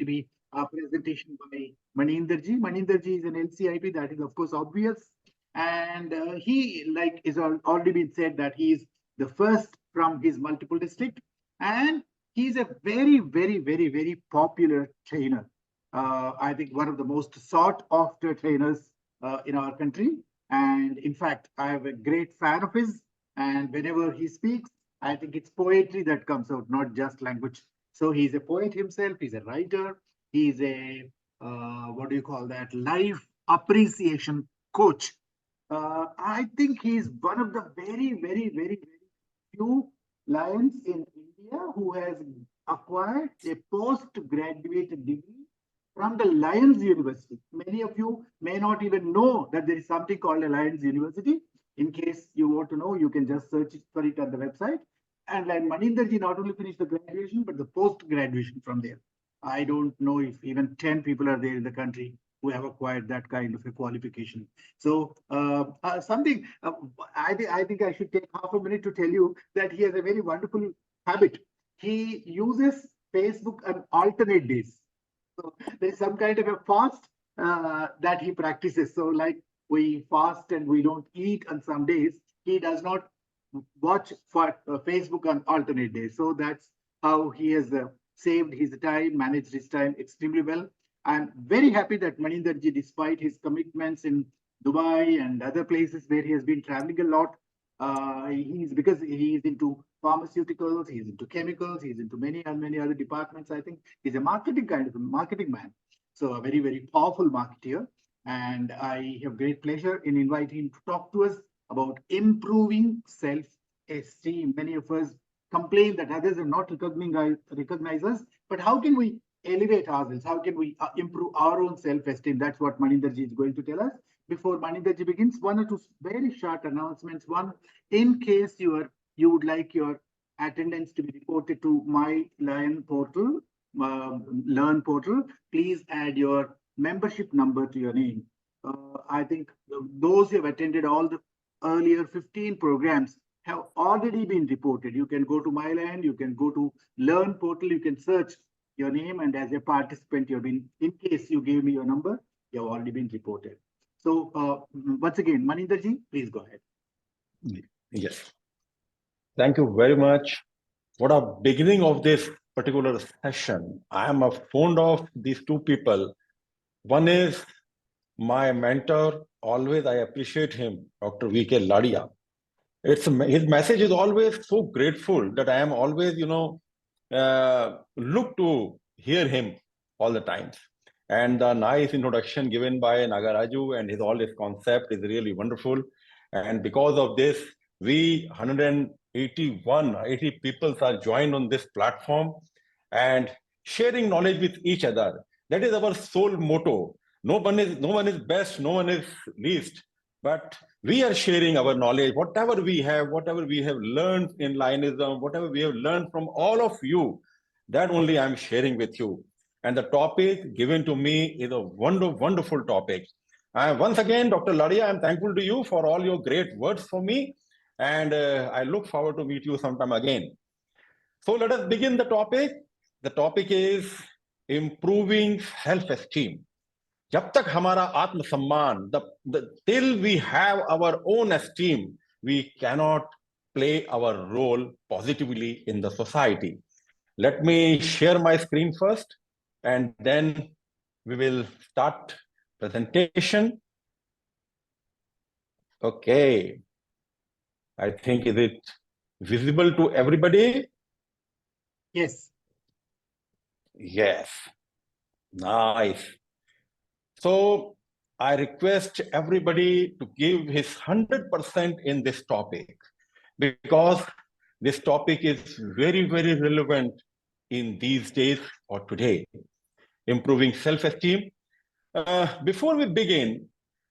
be a presentation by Maninder ji. Maninder ji is an LCIP, that is of course obvious. And he, like is already been said, that he is the first from his multiple district, and he's a very popular trainer. I think one of the most sought after trainers in our country. And in fact, I am a great fan of his. And whenever he speaks, I think it's poetry that comes out, not just language. So he's a poet himself. He's a writer. He's a what do you call that? Life appreciation coach. I think he's one of the very few lions in India who has acquired a postgraduate degree from the Lions University. Many of you may not even know that there is something called a Lions University. In case you want to know, you can just search for it on the website. And like Maninder ji not only finished the graduation, but the post-graduation from there. I don't know if even 10 people are there in the country who have acquired that kind of a qualification. So I think I should take half a minute to tell you that he has a very wonderful habit. He uses Facebook on alternate days. So there's some kind of a fast that he practices. So like we fast and we don't eat on some days, he does not watch for Facebook on alternate days. So that's how he has saved his time, managed his time extremely well. I'm very happy that Maninder ji, despite his commitments in Dubai and other places where he has been traveling a lot, because he is into pharmaceuticals, he's into chemicals, he's into many other departments. I think he's a marketing man. So a very powerful marketeer. And I have great pleasure in inviting him to talk to us about improving self-esteem. Many of us complain that others are not recognize us, but how can we elevate ourselves? How can we improve our own self-esteem? That's what Maninder ji is going to tell us. Before Maninder ji begins, one or two very short announcements. One, in case you would like your attendance to be reported to my Learn portal, please add your membership number to your name. I think those who have attended all the earlier 15 programs have already been reported. You can go to MyLand, you can go to Learn portal, you can search your name, and as a participant, you've been, in case you gave me your number, you have already been reported. So once again, Maninder ji, please go ahead. Yes. Thank you very much. What a beginning of this particular session. I am fond of these two people. One is my mentor. Always I appreciate him, Dr. V.K. Ladia. His message is always so grateful that I am always, look to hear him all the time. And the nice introduction given by nagaRAJU and all his concept is really wonderful. And because of this, we 80 people are joined on this platform and sharing knowledge with each other. That is our sole motto. No one is best, no one is least, but we are sharing our knowledge, whatever we have learned in Lionism, whatever we have learned from all of you, that only I'm sharing with you. And the topic given to me is a wonderful topic. Once again, Dr. Ladia, I'm thankful to you for all your great words for me. And I look forward to meet you sometime again. So let us begin the topic. The topic is improving self-esteem. जब तक हमारा आत्मसम्मान, till we have our own esteem, we cannot play our role positively in the society. Let me share my screen first, and then we will start presentation. Okay. I think, is it visible to everybody? Yes. Yes. Nice. So I request everybody to give his 100% in this topic, because this topic is very relevant in these days or today. Improving self-esteem. Before we begin,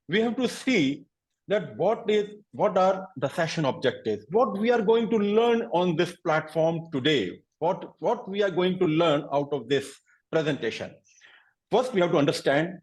we have to see that what are the session objectives, what we are going to learn on this platform today, what we are going to learn out of this presentation. First, we have to understand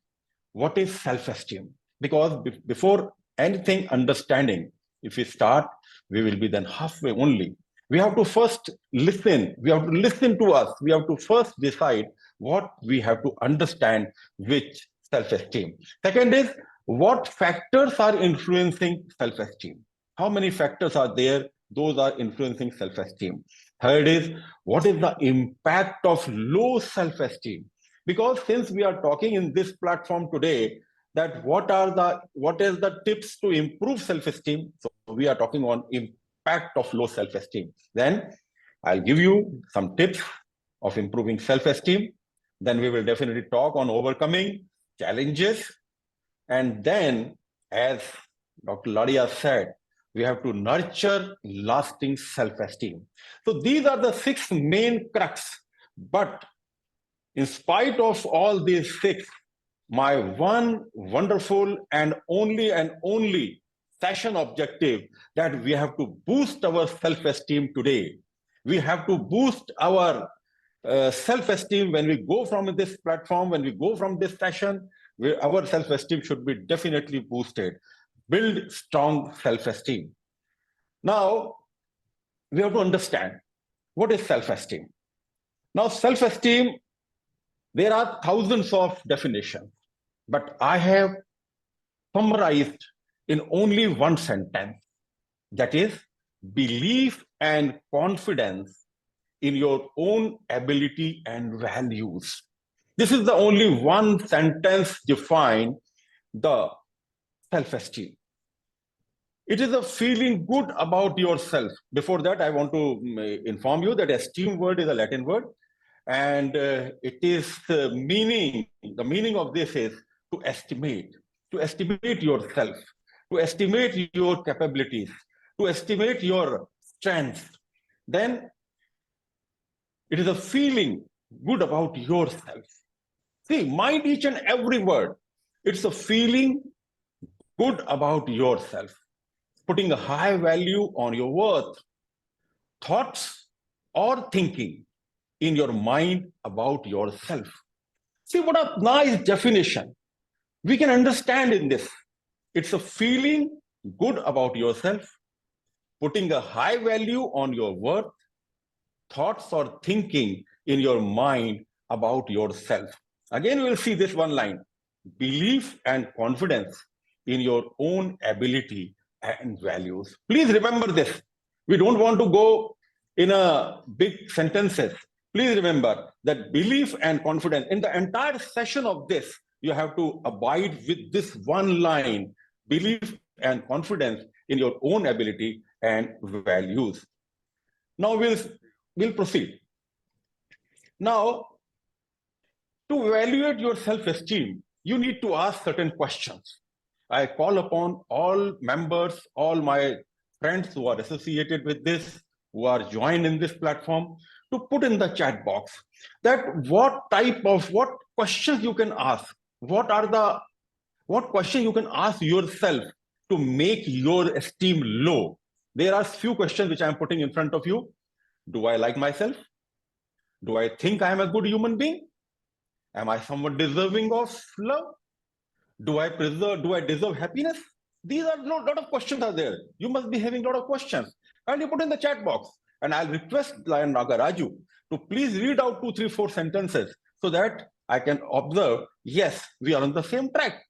what is self-esteem, because before anything understanding, if we start, we will be then halfway only. We have to first listen. We have to listen to us. We have to first decide what we have to understand which self-esteem. Second is, what factors are influencing self-esteem? How many factors are there? Those are influencing self-esteem. Third is, what is the impact of low self-esteem? Because since we are talking in this platform today, that what is the tips to improve self-esteem? So we are talking on impact of low self-esteem. Then I'll give you some tips of improving self-esteem. Then we will definitely talk on overcoming challenges. And then, as Dr. Ladia said, we have to nurture lasting self-esteem. So these are the 6 main crux. But in spite of all these 6, my one wonderful and only session objective that we have to boost our self-esteem today. We have to boost our self-esteem when we go from this platform, when we go from this session, our self-esteem should be definitely boosted. Build strong self-esteem. Now, we have to understand what is self-esteem. Now, self-esteem, there are thousands of definitions, but I have summarized in only one sentence, that is, belief and confidence in your own ability and values. This is the only one sentence define the self-esteem. It is a feeling good about yourself. Before that, I want to inform you that esteem word is a Latin word, and it is the meaning of this is to estimate yourself, to estimate your capabilities, to estimate your strengths. Then it is a feeling good about yourself. See, mind each and every word. It's a feeling good about yourself, putting a high value on your worth, thoughts or thinking in your mind about yourself. See, what a nice definition. We can understand in this. It's a feeling good about yourself, putting a high value on your worth, thoughts or thinking in your mind about yourself. Again, we'll see this one line, belief and confidence in your own ability and values. Please remember this. We don't want to go in a big sentences. Please remember that belief and confidence, in the entire session of this, you have to abide with this one line, belief and confidence in your own ability and values. Now we'll proceed. Now, to evaluate your self-esteem, you need to ask certain questions. I call upon all members, all my friends who are associated with this, who are joined in this platform, to put in the chat box that what questions you can ask, what question you can ask yourself to make your esteem low. There are few questions which I am putting in front of you. Do I like myself? Do I think I am a good human being? Am I someone deserving of love? Do I deserve happiness? These are a lot of questions are there. You must be having a lot of questions. And you put in the chat box. And I'll request nagaRAJU to please read out 2, 3, 4 sentences so that I can observe, yes, we are on the same track.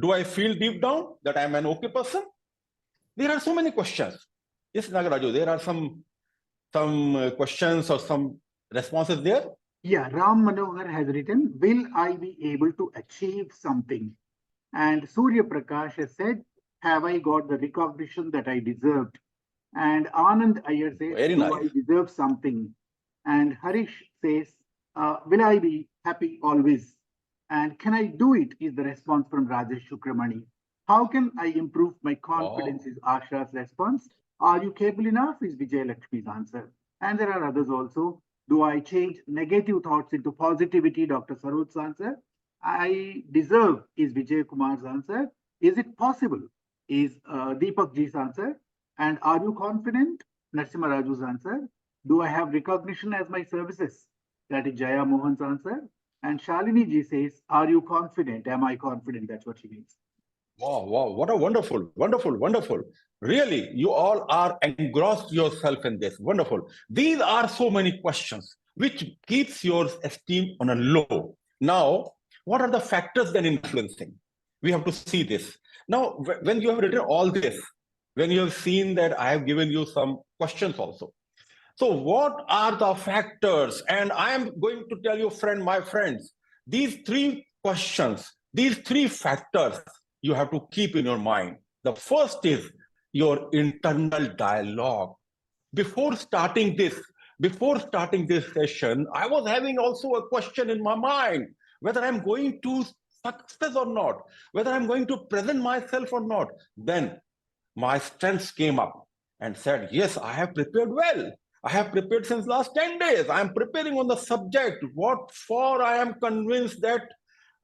Do I feel deep down that I'm an okay person? There are so many questions. Yes, nagaRAJU, there are some questions or some responses there. Yeah, Ram Manohar has written, will I be able to achieve something? And Surya Prakash has said, have I got the recognition that I deserved? And Anand Iyer says, very do nice. I deserve something? And Harish says, will I be happy always? And can I do it is the response from Rajesh Shukramani. How can I improve my confidence is Asha's response. Are you capable enough is Vijay Lakshmi's answer. And there are others also. Do I change negative thoughts into positivity? Dr. Saroj's answer. I deserve is Vijay Kumar's answer. Is it possible is Deepak Ji's answer. And are you confident? Narasimha Raju's answer. Do I have recognition as my services? That is Jaya Mohan's answer. And Shalini Ji says, are you confident? Am I confident? That's what she means. Wow, wow, what a wonderful. Really, you all are engrossed yourself in this. Wonderful. These are so many questions. which keeps your esteem on a low. Now, what are the factors then influencing? We have to see this. Now, when you have written all this, when you have seen that I have given you some questions also. So what are the factors? And I am going to tell you, my friends, these three questions, these three factors you have to keep in your mind. The first is your internal dialogue. Before starting this session, I was having also a question in my mind, whether I'm going to success or not, whether I'm going to present myself or not. Then my strengths came up and said, yes, I have prepared well. I have prepared since last 10 days. I am preparing on the subject. What for? I am convinced that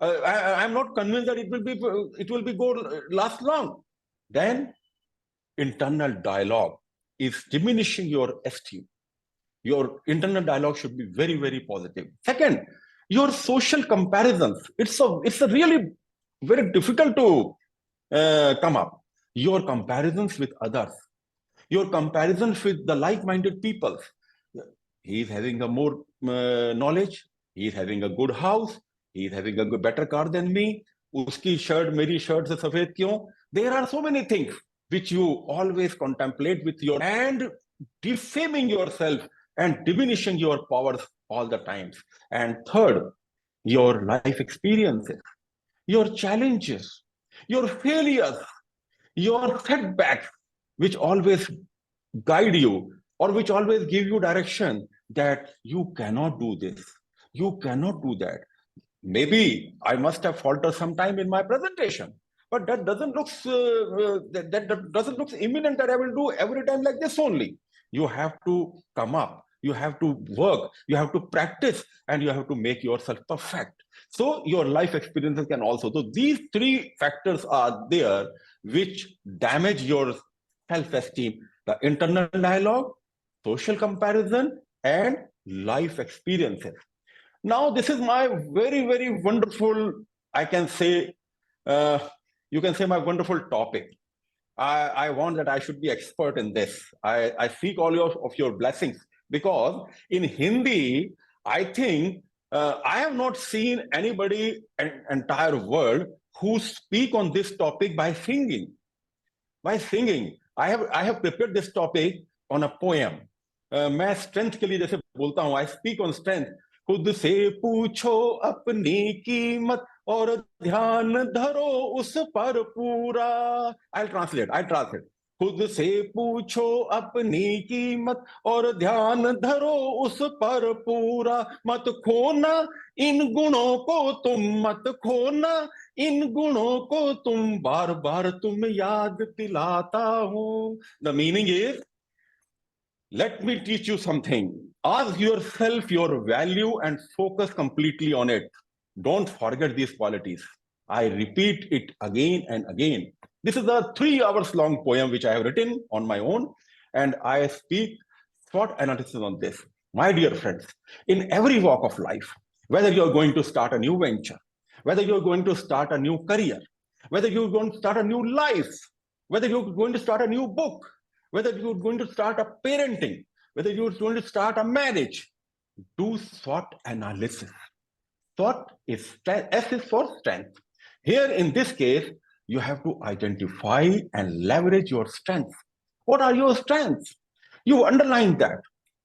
I am not convinced that it will be last long. Then internal dialogue is diminishing your esteem. Your internal dialogue should be very, very positive. Second, your social comparisons. It's a really very difficult to come up. Your comparisons with others, your comparisons with the like-minded people. He is having a more knowledge. He is having a good house. He is having a better car than me. Uski shirt, meri shirt se safed kyun? There are so many things which you always contemplate with your and defaming yourself and diminishing your powers all the times. And third, your life experiences, your challenges, your failures, your setbacks, which always guide you or which always give you direction that you cannot do this, you cannot do that. Maybe I must have faltered some time in my presentation, but that doesn't look that doesn't look imminent that I will do every time like this only. You have to come up, you have to work, you have to practice, and you have to make yourself perfect. So your life experiences can also. So these three factors are there which damage your self-esteem: the internal dialogue, social comparison, and life experiences. Now, this is my very, very wonderful, I can say, you can say my wonderful topic. I want that I should be expert in this. I seek all of your blessings, because in Hindi, I think I have not seen anybody in entire world who speak on this topic by singing. By singing, I have prepared this topic on a poem. मैं strength के लिए जैसे बोलता हूँ, I speak on strength. खुद से पूछो अपनी कीमत और ध्यान धरो उस पर पूरा. I'll translate. खुद से पूछो अपनी कीमत और ध्यान धरो उस पर पूरा. मत खोना इन गुणों को तुम, मत खोना इन गुणों को तुम, बार बार तुम याद दिलाता हूं. The meaning is, let me teach you something. Ask yourself your value and focus completely on it. Don't forget these qualities. I repeat it again and again. This is a 3 hours long poem which I have written on my own, and I speak short analysis on this. My dear friends, in every walk of life, whether you're going to start a new venture, whether you're going to start a new career, whether you're going to start a new life, whether you're going to start a new book, whether you're going to start a parenting, whether you're going to start a marriage, do SWOT analysis. SWOT is, S is for strength. Here in this case, you have to identify and leverage your strengths. What are your strengths? You underline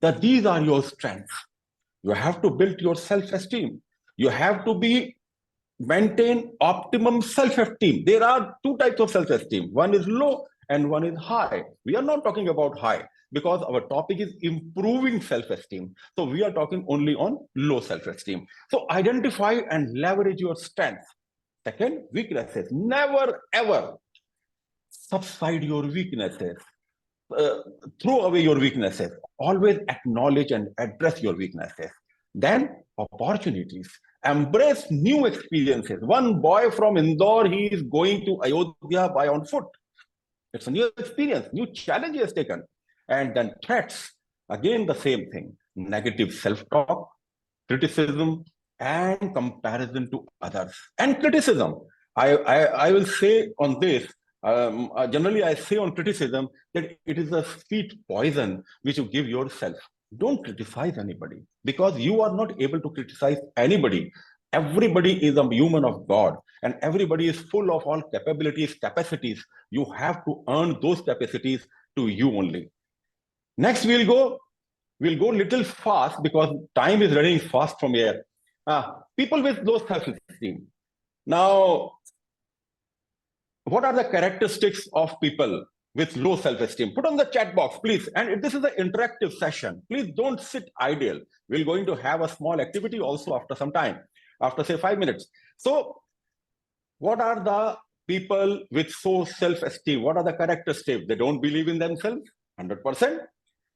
that these are your strengths. You have to build your self-esteem. You have to maintain optimum self-esteem. There are two types of self-esteem. One is low and one is high. We are not talking about high because our topic is improving self-esteem. So we are talking only on low self-esteem. So identify and leverage your strengths. Second, weaknesses. Never ever subside your weaknesses. Throw away your weaknesses. Always acknowledge and address your weaknesses. Then opportunities. Embrace new experiences. One boy from Indore, he is going to Ayodhya by on foot. It's a new experience, new challenge he has taken. And then threats, again the same thing. Negative self-talk, criticism, and comparison to others. And criticism. I will say on this, generally I say on criticism that it is a sweet poison which you give yourself. Don't criticize anybody, because you are not able to criticize anybody. Everybody is a human of God, and everybody is full of all capabilities, capacities. You have to earn those capacities to you only. Next, we'll go little fast because time is running fast from here. People with low self-esteem. Now, what are the characteristics of people with low self-esteem? Put on the chat box, please. And this is an interactive session. Please don't sit idle. We're going to have a small activity also after some time, after say 5 minutes. So what are the people with low self-esteem? What are the characteristics? They don't believe in themselves, 100%.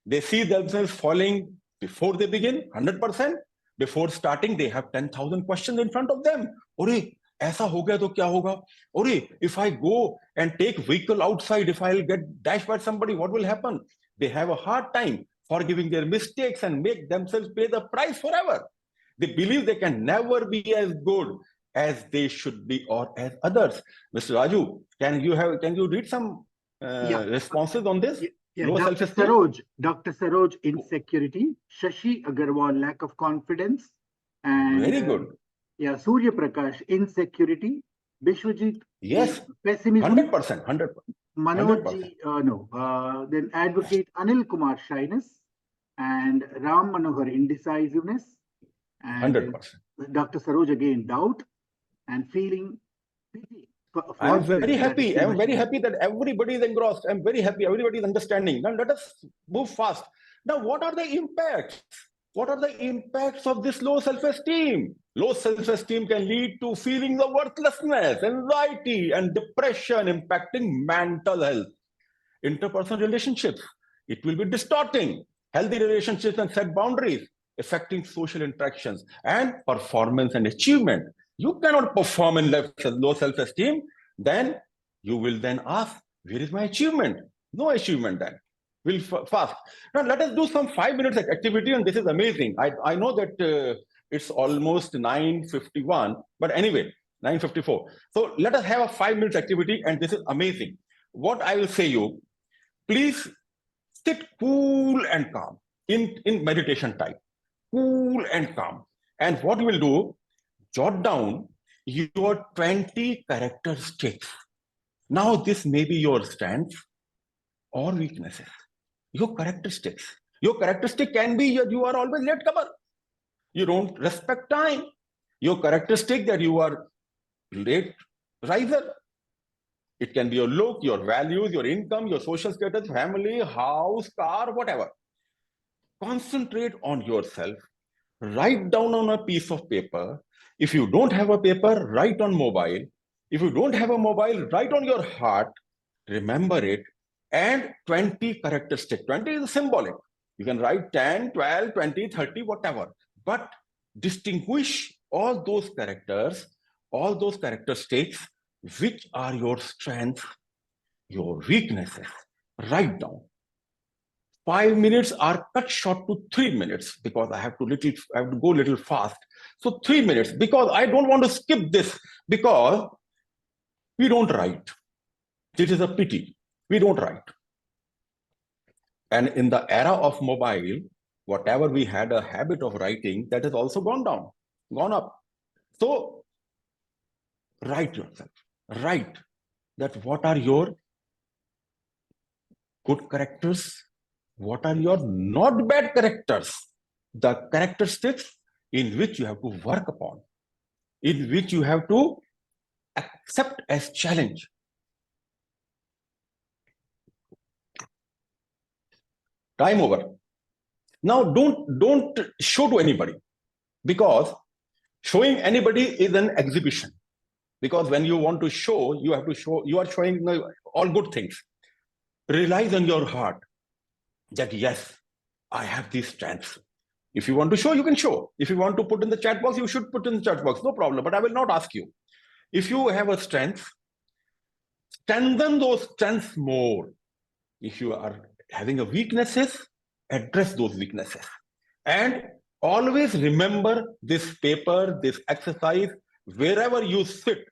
They see themselves falling before they begin, 100%. Before starting, they have 10,000 questions in front of them. ऐसा हो गया तो क्या होगा? If I go and take vehicle outside, if I'll get dashed by somebody, what will happen? They have a hard time forgiving their mistakes and make themselves pay the price forever. They believe they can never be as good as they should be or as others. Mr. Raju, can you read some responses on this? Yeah, Low Dr. Saroj, insecurity. Shashi Agarwal, lack of confidence. And very good. Yeah, Surya Prakash, insecurity. Bishwajit, yes, pessimism. 100%, 100%. Manoj, then advocate Anil Kumar, shyness. And Ram Manohar, indecisiveness. And 100%. Dr. Saroj again, doubt and feeling pity. I'm very happy. I'm very happy that everybody is engrossed. I'm very happy. Everybody is understanding. Now let us move fast. Now, what are the impacts? What are the impacts of this low self-esteem? Low self-esteem can lead to feelings of worthlessness, anxiety, and depression, impacting mental health. Interpersonal relationships, it will be distorting healthy relationships and set boundaries, affecting social interactions and performance and achievement. You cannot perform in low self-esteem, then you will then ask, where is my achievement? No achievement then. We'll fast. Now let us do some 5 minutes activity, and this is amazing. I know that it's almost 9:51, but anyway, 9:54. So let us have a 5 minutes activity, and this is amazing. What I will say you, please sit cool and calm in meditation type, cool and calm. And what you will do, jot down your 20 characteristics. Now, this may be your strengths or weaknesses. Your characteristics. Your characteristic can be you are always late comer. You don't respect time. Your characteristic that you are late riser. It can be your look, your values, your income, your social status, family, house, car, whatever. Concentrate on yourself. Write down on a piece of paper. If you don't have a paper, write on mobile. If you don't have a mobile, write on your heart. Remember it. And 20 characteristics. 20 is symbolic. You can write 10, 12, 20, 30, whatever. But distinguish all those characters, all those characteristics, which are your strengths, your weaknesses. Write down. 5 minutes are cut short to 3 minutes because I have to go a little fast. So 3 minutes, because I don't want to skip this, because we don't write. This is a pity. We don't write. And in the era of mobile, whatever we had a habit of writing, that has also gone down, gone up. So write yourself. Write that what are your good characters, what are your not bad characters, the characteristics in which you have to work upon, in which you have to accept as challenge. Time over. Now don't show to anybody, because showing anybody is an exhibition. Because when you want to show, you have to show, you are showing all good things. Realize on your heart that yes, I have these strengths. If you want to show, you can show. If you want to put in the chat box, you should put in the chat box, no problem, but I will not ask you. If you have a strength, strengthen those strengths more. If you are having a weaknesses, address those weaknesses. And always remember this paper, this exercise, wherever you sit.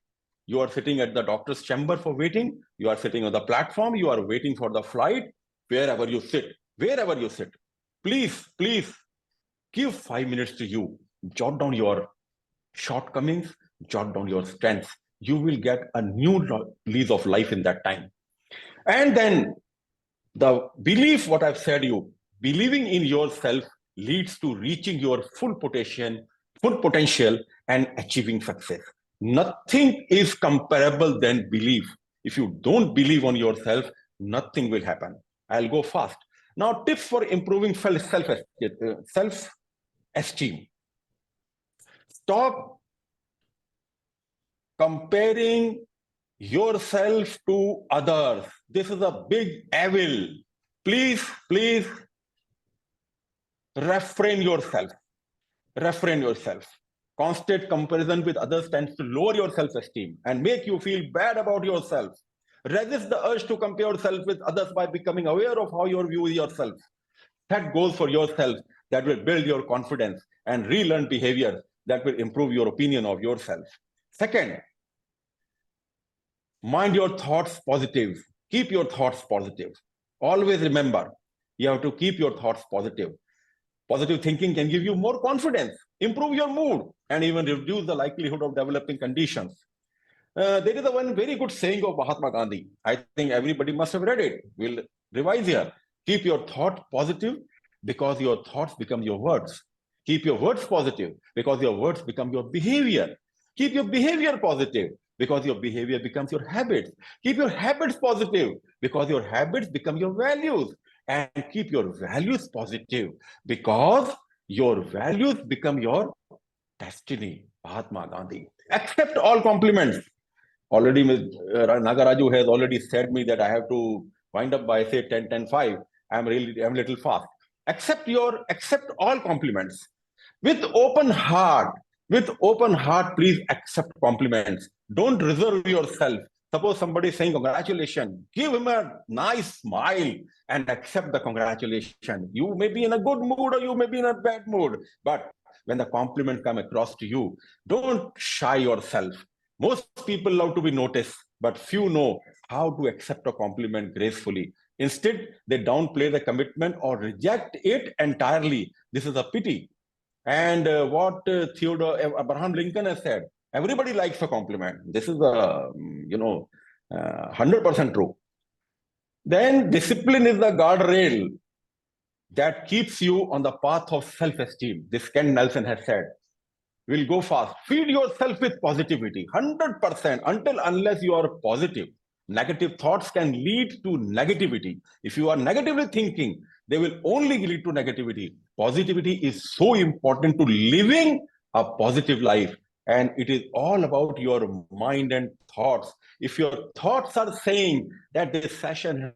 You are sitting at the doctor's chamber for waiting. You are sitting on the platform. You are waiting for the flight. Wherever you sit, please give 5 minutes to you. Jot down your shortcomings, jot down your strengths. You will get a new lease of life in that time. And then the belief, what I've said you, believing in yourself leads to reaching your full potential and achieving success. Nothing is comparable than belief. If you don't believe on yourself, nothing will happen. I'll go fast. Now, tips for improving self-esteem. Stop comparing yourself to others. This is a big evil. Please refrain yourself. Constant comparison with others tends to lower your self-esteem and make you feel bad about yourself. Resist the urge to compare yourself with others by becoming aware of how you view yourself. Set goals for yourself that will build your confidence and relearn behavior that will improve your opinion of yourself. Second, mind your thoughts positive. Keep your thoughts positive. Always remember, you have to keep your thoughts positive. Positive thinking can give you more confidence, improve your mood, and even reduce the likelihood of developing conditions. There is a one very good saying of Mahatma Gandhi. I think everybody must have read it. We'll revise here. Keep your thought positive because your thoughts become your words. Keep your words positive because your words become your behavior. Keep your behavior positive because your behavior becomes your habits. Keep your habits positive because your habits become your values. And keep your values positive because your values become your destiny. Mahatma Gandhi. Accept all compliments. Already, nagaRAJU has already said me that I have to wind up by say 10, 10, 5. I'm a little fast. Accept all compliments. With open heart, please accept compliments. Don't reserve yourself. Suppose somebody is saying congratulations, give him a nice smile and accept the congratulation. You may be in a good mood or you may be in a bad mood, but when the compliment come across to you, don't shy yourself. Most people love to be noticed, but few know how to accept a compliment gracefully. Instead, they downplay the commitment or reject it entirely. This is a pity. And what Theodore Abraham Lincoln has said, everybody likes a compliment. This is 100% true. Then discipline is the guardrail that keeps you on the path of self-esteem. This Ken Nelson has said. We'll go fast. Feed yourself with positivity, 100%, unless you are positive. Negative thoughts can lead to negativity. If you are negatively thinking, they will only lead to negativity. Positivity is so important to living a positive life. And it is all about your mind and thoughts. If your thoughts are saying that this session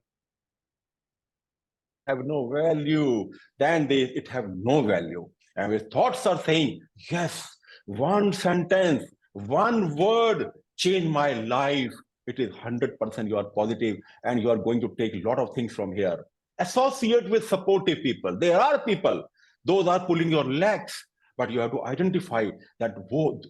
have no value, then it have no value. And if thoughts are saying, yes, one sentence, one word changed my life, it is 100% you are positive and you are going to take a lot of things from here. Associate with supportive people. There are people, those are pulling your legs, but you have to identify that who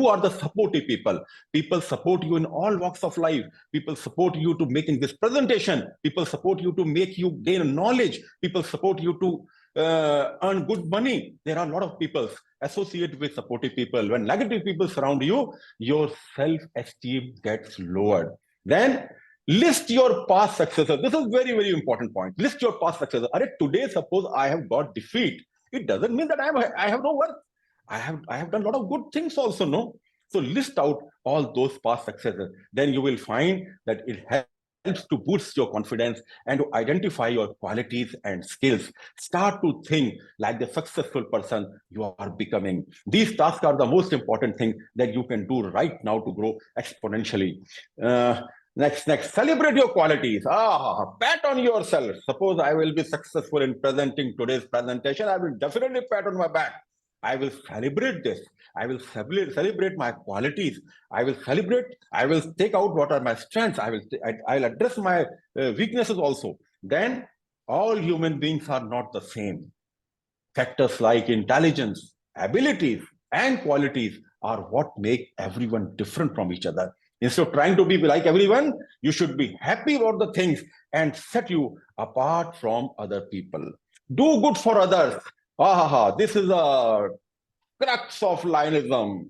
are the supportive people. People support you in all walks of life. People support you to making this presentation. People support you to make you gain knowledge. People support you to earn good money. There are a lot of people. Associate with supportive people. When negative people surround you, your self-esteem gets lowered. Then list your past successes. This is very, very important point. List your past successes. Today, suppose I have got defeat. It doesn't mean that I have no worth. I have done a lot of good things also, no? So list out all those past successes. Then you will find that it helps to boost your confidence and to identify your qualities and skills. Start to think like the successful person you are becoming. These tasks are the most important thing that you can do right now to grow exponentially. Next, celebrate your qualities. Pat on yourself. Suppose I will be successful in presenting today's presentation, I will definitely pat on my back. I will celebrate this. I will celebrate my qualities. I will take out what are my strengths. I'll address my weaknesses also. Then all human beings are not the same. Factors like intelligence, abilities, and qualities are what make everyone different from each other. Instead of trying to be like everyone, you should be happy about the things and set you apart from other people. Do good for others. This is a crux of Lionism.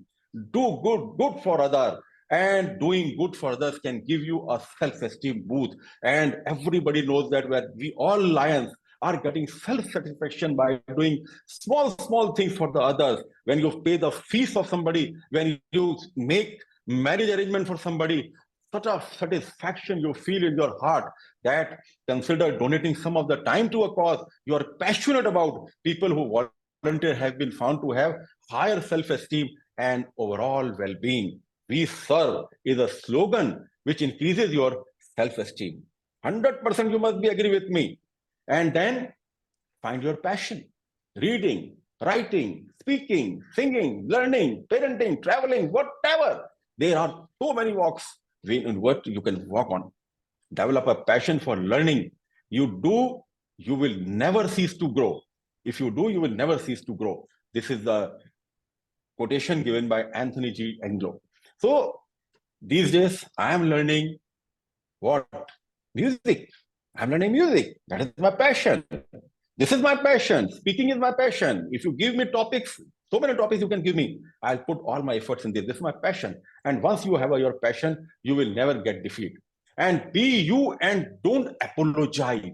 Do good for others. And doing good for others can give you a self-esteem boost. And everybody knows that we all lions are getting self-satisfaction by doing small things for the others. When you pay the fees of somebody, when you make marriage arrangement for somebody, such a satisfaction you feel in your heart that consider donating some of the time to a cause you are passionate about. People who volunteer have been found to have higher self-esteem and overall well-being. We serve is a slogan which increases your self-esteem. 100% you must be agree with me. And then find your passion. Reading, writing, speaking, singing, learning, parenting, traveling, whatever. There are so many walks in what you can walk on. Develop a passion for learning. You will never cease to grow. If you do, you will never cease to grow. This is the quotation given by Anthony G. Anglo. So these days, I am learning what? Music. I'm learning music. That is my passion. This is my passion. Speaking is my passion. If you give me topics, so many topics you can give me, I'll put all my efforts in this. This is my passion. And once you have your passion, you will never get defeat. And be you and don't apologize.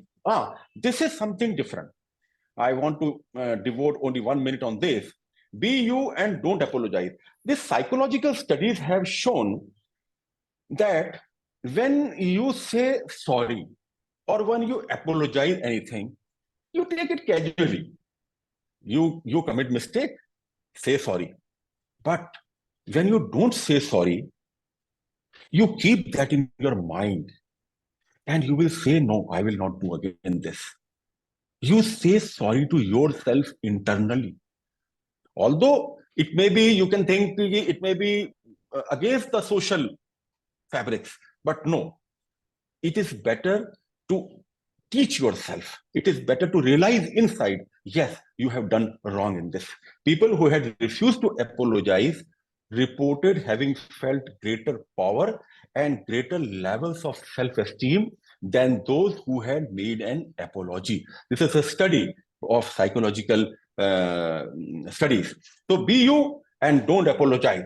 This is something different. I want to devote only 1 minute on this. Be you and don't apologize. These psychological studies have shown that when you say sorry or when you apologize anything, you take it casually. You commit mistake, say sorry. But when you don't say sorry, you keep that in your mind and you will say, no, I will not do again this. You say sorry to yourself internally. Although it may be, you can think it may be against the social fabrics, but no, it is better to teach yourself. It is better to realize inside, yes, you have done wrong in this. People who had refused to apologize reported having felt greater power and greater levels of self-esteem than those who had made an apology. This is a study of psychological studies. So be you and don't apologize.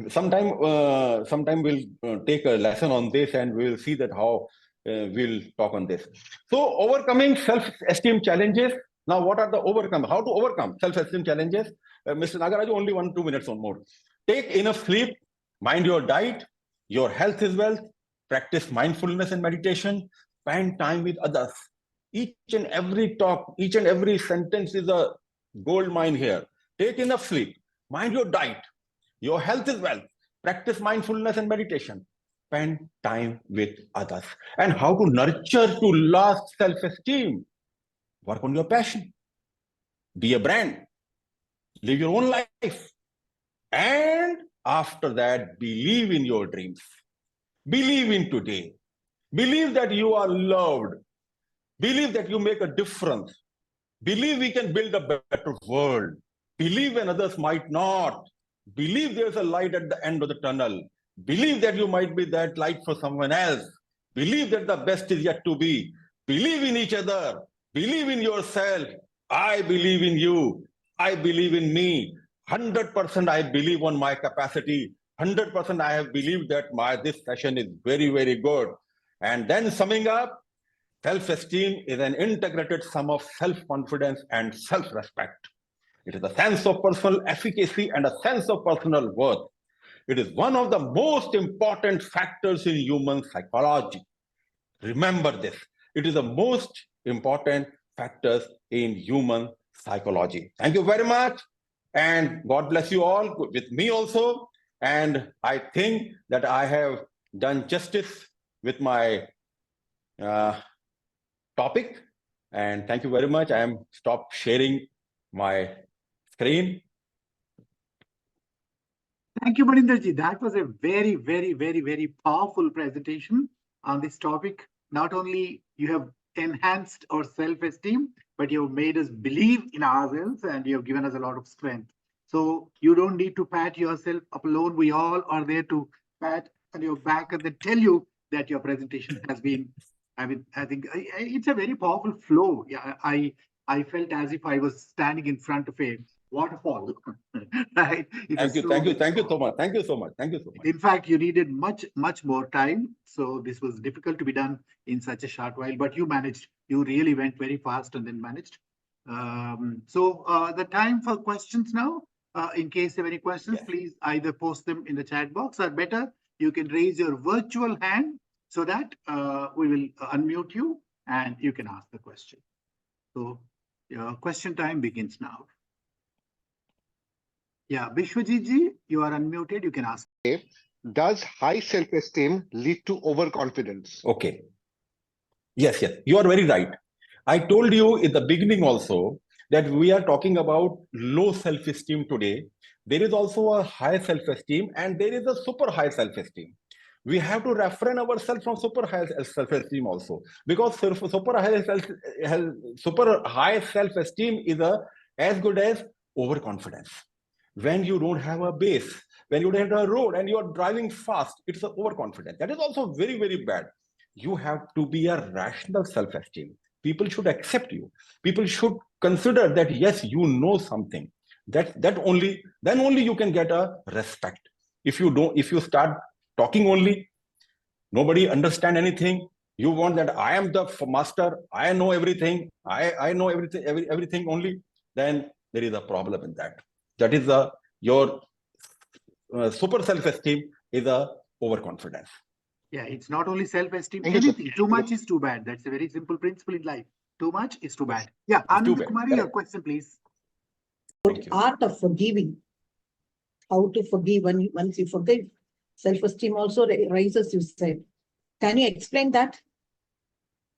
Sometime we'll take a lesson on this and we'll see that how we'll talk on this. So overcoming self-esteem challenges. Now, what are the how to overcome self-esteem challenges? Mr. nagaRAJU, only 1-2 minutes or more. Take enough sleep, mind your diet, your health is wealth, practice mindfulness and meditation, spend time with others. Each and every talk, each and every sentence is a gold mine here. Take enough sleep, mind your diet, your health is wealth, practice mindfulness and meditation, spend time with others. And how to nurture to last self-esteem? Work on your passion, be a brand, live your own life. And after that, believe in your dreams. Believe in today. Believe that you are loved. Believe that you make a difference. Believe we can build a better world. Believe when others might not. Believe there's a light at the end of the tunnel. Believe that you might be that light for someone else. Believe that the best is yet to be. Believe in each other. Believe in yourself. I believe in you. I believe in me. 100% I believe on my capacity. 100% I have believed that this session is very, very good. And then summing up, self-esteem is an integrated sum of self-confidence and self-respect. It is a sense of personal efficacy and a sense of personal worth. It is one of the most important factors in human psychology. Remember this. It is the most important factors in human psychology. Thank you very much. And God bless you all with me also. And I think that I have done justice with my topic. And thank you very much. I am stopped sharing my screen. Thank you, Maninder ji. That was a very, very, very, very powerful presentation on this topic. Not only you have enhanced our self-esteem, but you have made us believe in ourselves and you have given us a lot of strength. So you don't need to pat yourself up alone. We all are there to pat on your back and then tell you that your presentation has been, I think it's a very powerful flow. Yeah, I I felt as if I was standing in front of a waterfall. Right? It Thank was you, so thank you, much thank you fun. so much, thank you so much, thank you so much. In fact, you needed much more time. So this was difficult to be done in such a short while, but you managed. You really went very fast and then managed. The time for questions now. In case you have any questions, Yes. please either post them in the chat box, or better, you can raise your virtual hand so that we will unmute you and you can ask the question. So question time begins now. Yeah, Bishwajit ji, you are unmuted. You can ask. Does high self-esteem lead to overconfidence? Okay. Yes, yes, you are very right. I told you in the beginning also that we are talking about low self-esteem today. There is also a high self-esteem and there is a super high self-esteem. We have to refrain ourselves from super high self-esteem also, because super high self-esteem is as good as overconfidence. When you don't have a base, when you don't have a road and you are driving fast, it's an overconfidence. That is also very, very bad. You have to be a rational self-esteem. People should accept you. People should consider that yes, you know something. Then only you can get a respect. If you start talking only, nobody understand anything. You want that I am the master, I know everything, I know everything only, then there is a problem in that. That is your super self-esteem is a overconfidence. Yeah, it's not only self-esteem. Thank you, sir. Anything too much is too bad. That's a very simple principle in life. Too much is too bad. Yeah, It's too Anand bad. Kumari, your Correct. question, please. Thank you. Art of forgiving. How to forgive once you forgive. Self-esteem also rises, you said. Can you explain that?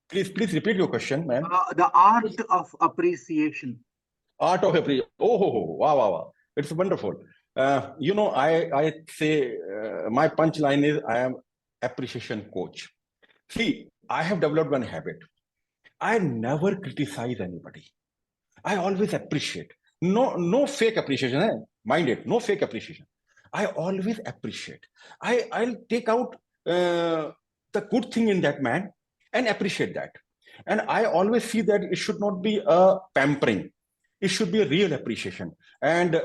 Please repeat your question, ma'am. The art of appreciation. Art of appreciation. Oh, wow. It's wonderful. I say my punchline is I am appreciation coach. See, I have developed one habit. I never criticize anybody. I always appreciate. No fake appreciation. Mind it, no fake appreciation. I always appreciate. I'll take out the good thing in that man and appreciate that. And I always see that it should not be a pampering. It should be a real appreciation. And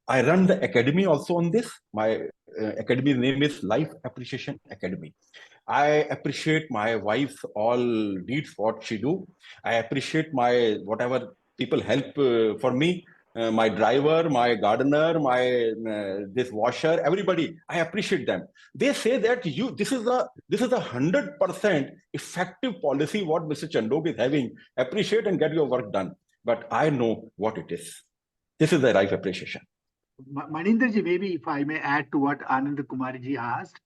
I run the academy also on this. My academy name is Life Appreciation Academy. I appreciate my wife's all needs, what she do. I appreciate my whatever people help for me, my driver, my gardener, my this washer, everybody. I appreciate them. They say that this is a 100% effective policy what Mr. Chandok is having. Appreciate and get your work done. But I know what it is. This is the life appreciation. Maninder ji, maybe if I may add to what Anand Kumari ji asked,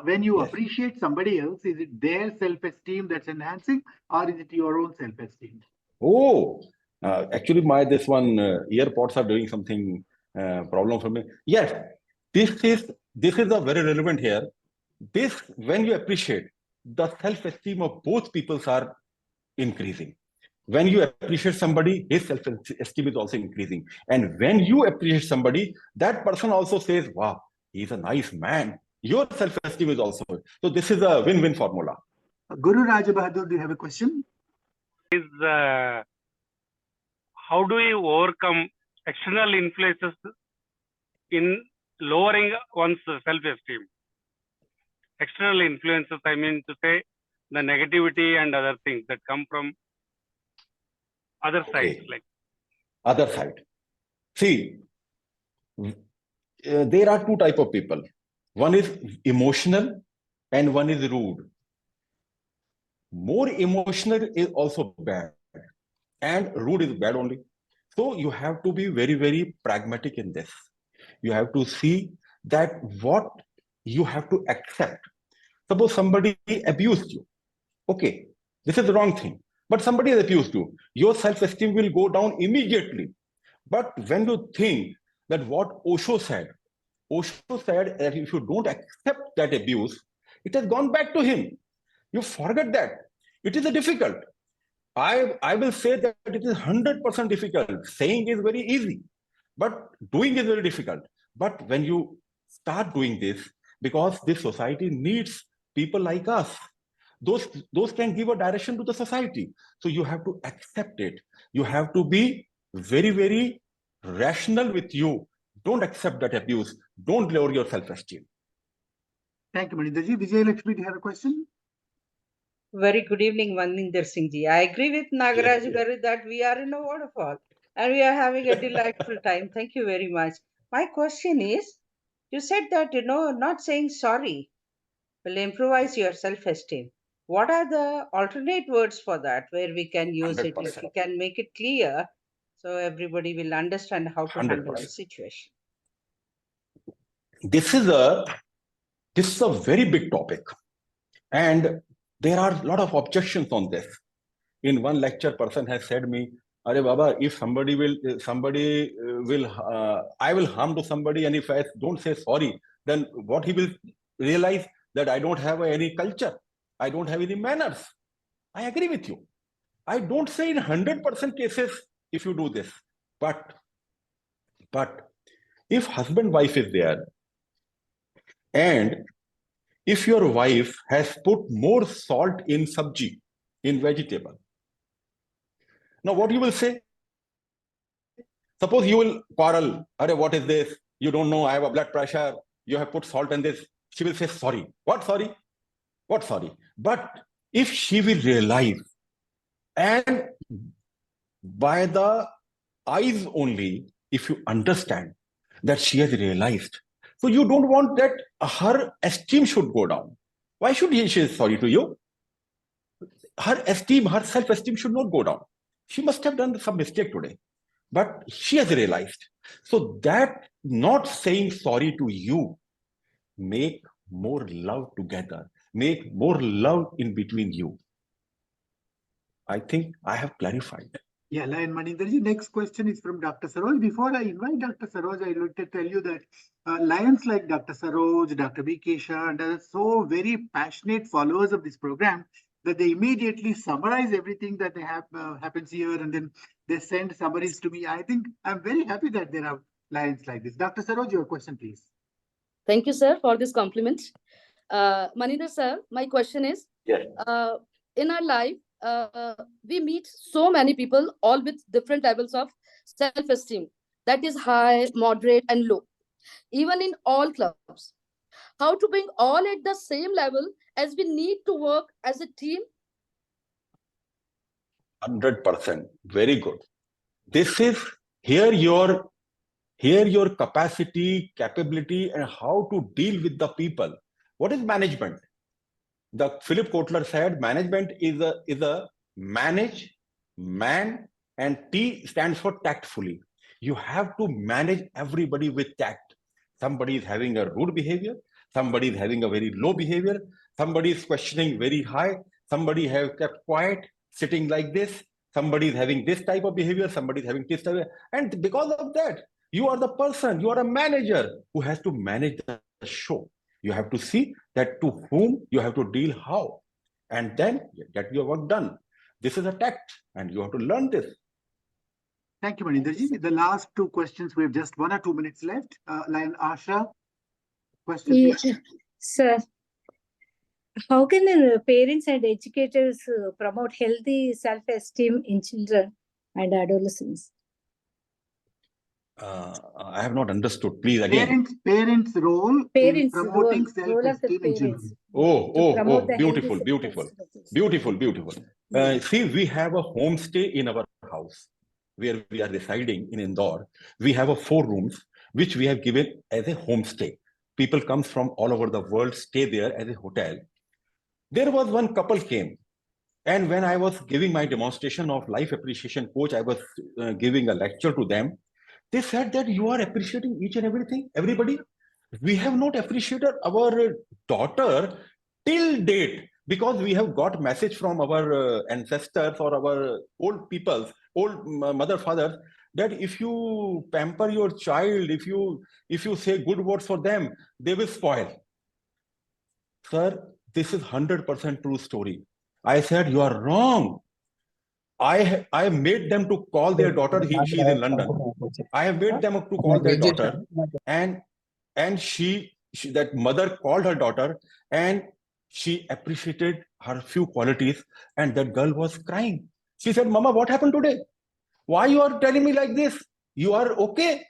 when you appreciate somebody else, is it their self-esteem that's enhancing, or is it your own self-esteem? Oh, actually, my this one earpods are doing something problem for me. Yes, this is a very relevant here. This, when you appreciate, the self-esteem of both peoples are increasing. When you appreciate somebody, his self-esteem is also increasing. And when you appreciate somebody, that person also says, wow, he's a nice man. Your self-esteem is also. So this is a win-win formula. Guru Raja Bahadur, do you have a question? How do you overcome external influences in lowering one's self-esteem? External influences, I mean to say, the negativity and other things that come from other sides. Like other side. See, there are two types of people. One is emotional and one is rude. More emotional is also bad, and rude is bad only. So you have to be very, very pragmatic in this. You have to see that what you have to accept. Suppose somebody abused you. Okay, this is the wrong thing. But somebody has abused you. Your self-esteem will go down immediately. But when you think that what Osho said that if you don't accept that abuse, it has gone back to him. You forget that. It is difficult. I will say that it is 100% difficult. Saying is very easy, but doing is very difficult. But when you start doing this, because this society needs people like us, those can give a direction to the society. So you have to accept it. You have to be very, very rational with you. Don't accept that abuse. Don't lower your self-esteem. Thank you, Maninder ji. Vijay Lakshmi, do you have a question? Very good evening, Maninder Singh ji. I agree with nagaRAJU Yes. Garu that we are in a waterfall and we are having a delightful time. Thank you very much. My question is, you said that, not saying sorry will improvise your self-esteem. What are the alternate words for that where we can use it? If 100%. we can make it clear so everybody will understand how to handle the 100%. situation. This is a very big topic, and there are a lot of objections on this. In one lecture, person has said me, "Arey Baba, if somebody will, I will harm to somebody, and if I don't say sorry, then what he will realize that I don't have any culture, I don't have any manners." I agree with you. I don't say in 100% cases if you do this, but if husband-wife is there, and if your wife has put more salt in sabji, in vegetable, now what you will say? Suppose you will quarrel, "Arey, what is this? You don't know, I have a blood pressure, you have put salt in this." She will say, "Sorry." What sorry? What sorry? But if she will realize, and by the eyes only, if you understand that she has realized, so you don't want that her esteem should go down. Why should she say sorry to you? Her esteem, her self-esteem should not go down. She must have done some mistake today, but she has realized. So that not saying sorry to you make more love together, make more love in between you. I think I have clarified. Yeah, and Maninder ji, next question is from Dr. Saroj. Before I invite Dr. Saroj, I want to tell you that lions like Dr. Saroj, Dr. B. Kesha, and are so very passionate followers of this program that they immediately summarize everything that they have happens here, and then they send summaries to me. I think I'm very happy that there are lions like this. Dr. Saroj, your question, please. Thank you, sir, for this compliment. Maninder sir, my question is, Yes. In our life, we meet so many people, all with different levels of self-esteem. That is high, moderate, and low. Even in all clubs. How to bring all at the same level as we need to work as a team? 100%. Very good. This is here your capacity, capability, and how to deal with the people. What is management? The Philip Kotler said management is a manage, man, and T stands for tactfully. You have to manage everybody with tact. Somebody is having a rude behavior, somebody is having a very low behavior, somebody is questioning very high, somebody has kept quiet, sitting like this, somebody is having this type of behavior, somebody is having this type of, and because of that, you are the person, you are a manager who has to manage the show. You have to see that to whom you have to deal how, and then get your work done. This is a tact, and you have to learn this. Thank you, Maninder ji. The last two questions, we have just 1 or 2 minutes left. Lion Asha, question, please. Sir, how can parents and educators promote healthy self-esteem in children and adolescents? I have not understood. Please again. Parents' role in promoting role of the self-esteem in children. Beautiful. See, we have a homestay in our house where we are residing in Indore. We have 4 rooms, which we have given as a homestay. People come from all over the world, stay there as a hotel. There was one couple came, and when I was giving my demonstration of life appreciation coach, I was giving a lecture to them. They said that you are appreciating each and everything, everybody. We have not appreciated our daughter till date because we have got message from our ancestors or our old peoples, old mother, fathers, that if you pamper your child, if you say good words for them, they will spoil. Sir, this is 100% true story. I said, you are wrong. I made them to call their daughter. She is in London. I have made them to call their daughter, and she that mother called her daughter, and she appreciated her few qualities, and that girl was crying. She said, Mama, what happened today? Why you are telling me like this? You are okay?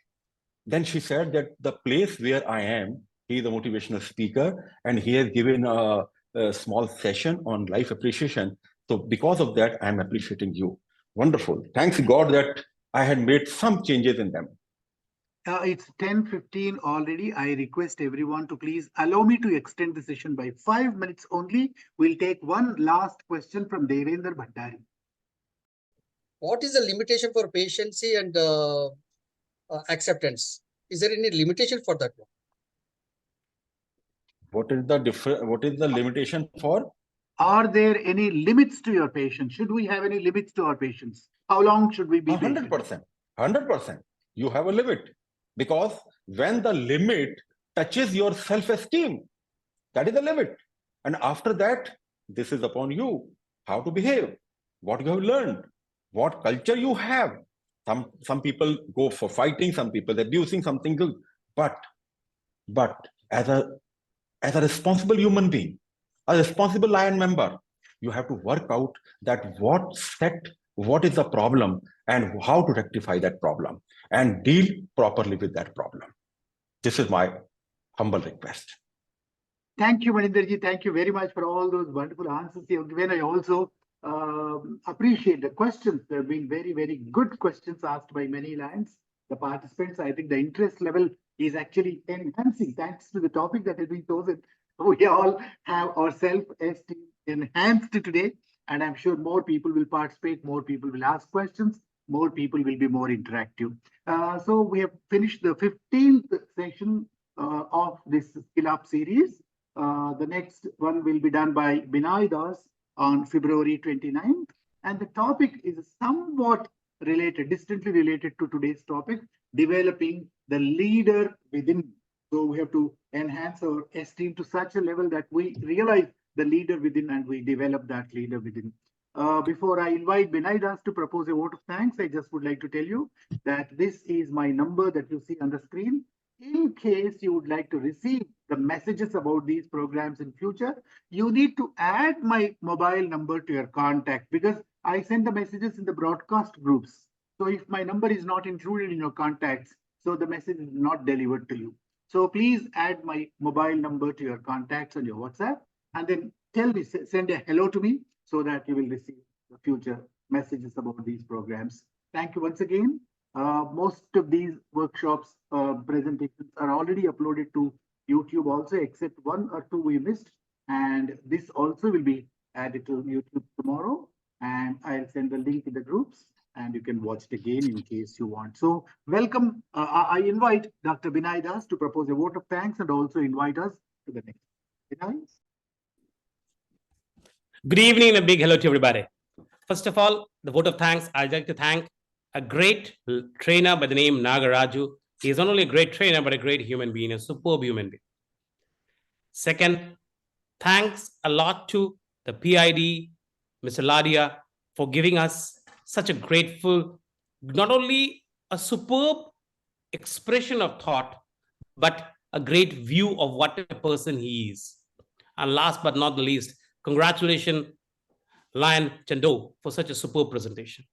Then she said that the place where I am, he is a motivational speaker, and he has given a small session on life appreciation. So because of that, I'm appreciating you. Wonderful. Thanks God that I had made some changes in them. It's 10:15 already. I request everyone to please allow me to extend the session by 5 minutes only. We'll take one last question from Devendra Bhandari. What is the limitation for patience and acceptance? Is there any limitation for that one? What is the limitation for? Are there any limits to your patience? Should we have any limits to our patience? How long should we be patient? 100%. 100%. You have a limit. Because when the limit touches your self-esteem, that is the limit. And after that, this is upon you. How to behave, what you have learned, what culture you have. Some people go for fighting, some people abusing, something good. But as a responsible human being, a responsible lion member, you have to work out that what is the problem and how to rectify that problem and deal properly with that problem. This is my humble request. Thank you, Maninderji. Thank you very much for all those wonderful answers you have given. I also appreciate the questions. There have been very, very good questions asked by many lions. The participants, I think the interest level is actually enhancing thanks to the topic that has been chosen. We all have our self-esteem enhanced today, and I'm sure more people will participate, more people will ask questions, more people will be more interactive. So we have finished the 15th session of this SkillUP series. The next one will be done by Binay Das on February 29th. And the topic is somewhat related, distantly related to today's topic, developing the leader within. So we have to enhance our esteem to such a level that we realize the leader within and we develop that leader within. Before I invite Binay Das to propose a vote of thanks, I just would like to tell you that this is my number that you see on the screen. In case you would like to receive the messages about these programs in future, you need to add my mobile number to your contact because I send the messages in the broadcast groups. So if my number is not included in your contacts, so the message is not delivered to you. So please add my mobile number to your contacts on your WhatsApp and then tell me, send a hello to me so that you will receive the future messages about these programs. Thank you once again. Most of these workshops presentations are already uploaded to YouTube also, except one or two we missed. And this also will be added to YouTube tomorrow. And I'll send the link in the groups and you can watch it again in case you want. So welcome. I invite Dr. Binay Das to propose a vote of thanks and also invite us to the next. Binay? Good evening and a big hello to everybody. First of all, the vote of thanks, I'd like to thank a great trainer by the name nagaRAJU. He is not only a great trainer, but a great human being, a superb human being. Second, thanks a lot to the PID, Mr. Ladia, for giving us such a grateful, not only a superb expression of thought, but a great view of what a person he is. And last but not the least, congratulations, Lion Chandok, for such a superb presentation.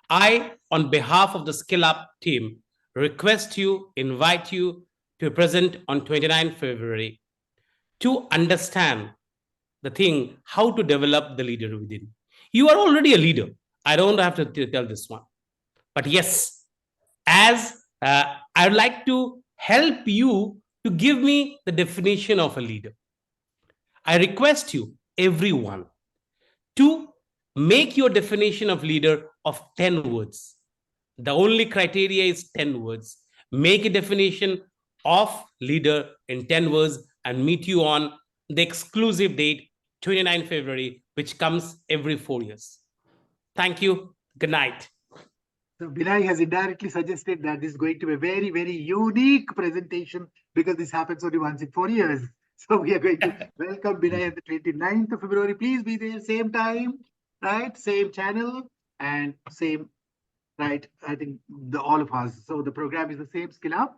I, on behalf of the SkillUP team, request you, invite you to present on 29 February to understand the thing, how to develop the leader within. You are already a leader. I don't have to tell this one. But yes, as I would like to help you to give me the definition of a leader. I request you, everyone, to make your definition of leader of 10 words. The only criteria is 10 words. Make a definition of leader in 10 words and meet you on the exclusive date, 29 February, which comes every 4 years. Thank you. Good night. So Binay has indirectly suggested that this is going to be a very, very unique presentation because this happens only once in 4 years. So we are going to welcome Binay on the 29th of February. Please be there, same time, right? Same channel and same, right? I think all of us. So the program is the same, SkillUP.